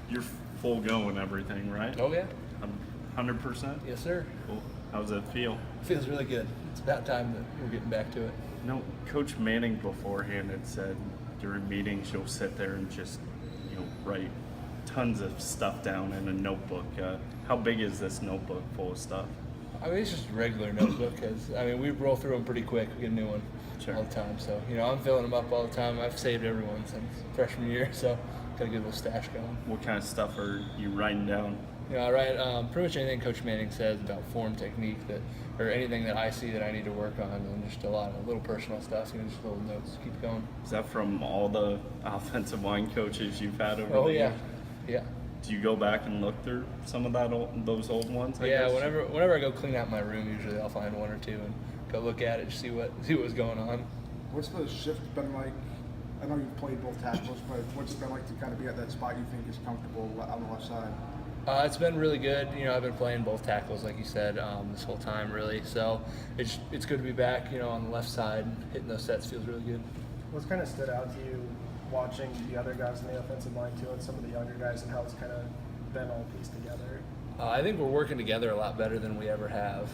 You're full go and everything, right? Oh yeah. 100%? Yes, sir. Cool. How does it feel? Feels really good. It's about time that we're getting back to it. No, Coach Manning beforehand had said during meetings you'll sit there and just, write tons of stuff down in a notebook. How big is this notebook full of stuff? I mean, it's just a regular notebook because, we roll through them pretty quick. We get a new one all the time. So, I'm filling them up all the time. I've saved every one since freshman year, so got a good little stash going. What kind of stuff are you writing down? I write pretty much anything Coach Manning says about form, technique, or anything that I see that I need to work on, and just a lot of little personal stuff, just little notes to keep going. Is that from all the offensive line coaches you've had over the years? Yeah. Do you go back and look through some of those old ones? I Yeah, guess? whenever I go clean out my room, usually I'll find one or two and go look at it, see what's going on. What's the shift been like? I know you've played both tackles, but what's it been like to kind of be at that spot you think is comfortable on the left side? It's been really good. I've been playing both tackles, like you said, this whole time, really. So it's good to be back, on the left side. Hitting those sets feels really good. What's kind of stood out to you watching the other guys in the offensive line, too, and some of the younger guys, and how it's kind of been all pieced together? I think we're working together a lot better than we ever have.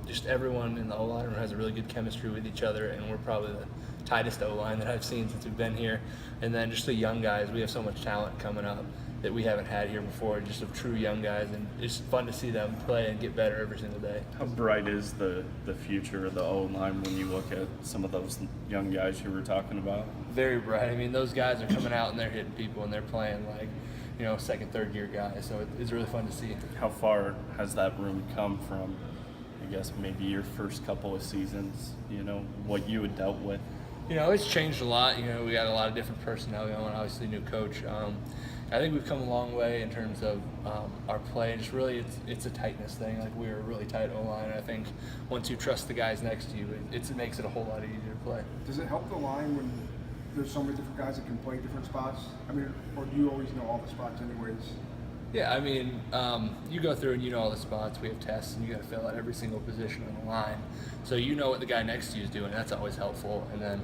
Just everyone in the O-line room has a really good chemistry with each other, and we're probably the tightest O-line that I've seen since we've been here. And then just the young guys, we have so much talent coming up that we haven't had here before, just of true young guys, and it's fun to see them play and get better every single day. How bright is the future of the O-line when you look at some of those young guys you were talking about? Very bright. Those guys are coming out and they're hitting people and they're playing like, second, third year guys. So it's really fun to see. How far has that room come from, I guess, maybe your first couple of seasons, what you had dealt with? It's changed a lot. We got a lot of different personnel going, obviously new coach. I think we've come a long way in terms of our play. Just really, it's a tightness thing. Like, we're a really tight O-line. I think once you trust the guys next to you, it makes it a whole lot easier to play. Does it help the line when there's so many different guys that can play different spots? Or do you always know all the spots anyways? Yeah, you go through and you know all the spots. We have tests, and you got to fill out every single position on the line. So you know what the guy next to you is doing. That's always helpful. And then,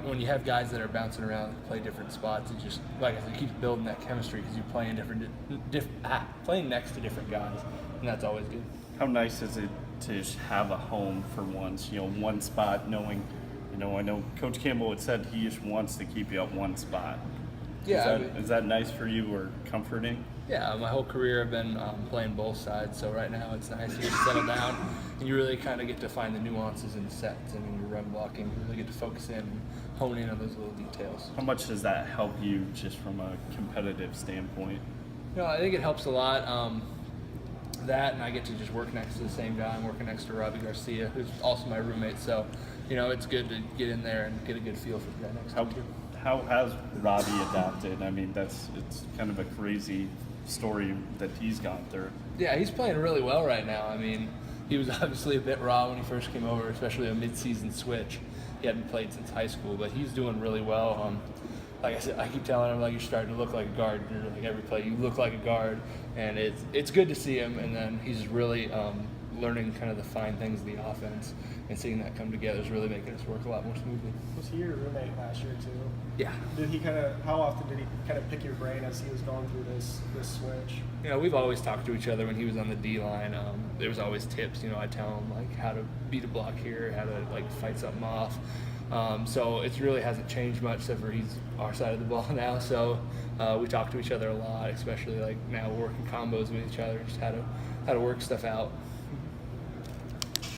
when you have guys that are bouncing around and play different spots, it just, like I said, keeps building that chemistry because you're playing playing next to different guys, and that's always good. How nice is it to just have a home for once? One spot, knowing, I know Coach Campbell had said he just wants to keep you at one spot. Yeah, is that nice for you or comforting? Yeah, my whole career I've been playing both sides, so right now it's nice. You get to settle down, and you really kind of get to find the nuances in the sets, and in your run blocking, you really get to focus in and hone in on those little details. How much does that help you just from a competitive standpoint? I think it helps a lot. That, and I get to just work next to the same guy. I'm working next to Robbie Garcia, who's also my roommate, so it's good to get in there and get a good feel for the guy next to you. How has Robbie adapted? It's kind of a crazy story that he's gone through. Yeah, he's playing really well right now. He was obviously a bit raw when he first came over, especially a mid-season switch. He hadn't played since high school, but he's doing really well. Like I said, I keep telling him, you're starting to look like a guard. Every play, you look like a guard, and it's good to see him. And then he's really learning kind of the fine things of the offense, and seeing that come together is really making us work a lot more smoothly. Was he your roommate last year too? Yeah. How often did he kind of pick your brain as he was going through this switch? We've always talked to each other when he was on the D line. There was always tips. I tell him how to beat a block here, how to fight something off. So it really hasn't changed much, except for he's our side of the ball now. So we talk to each other a lot, especially now we're working combos with each other, just how to work stuff out.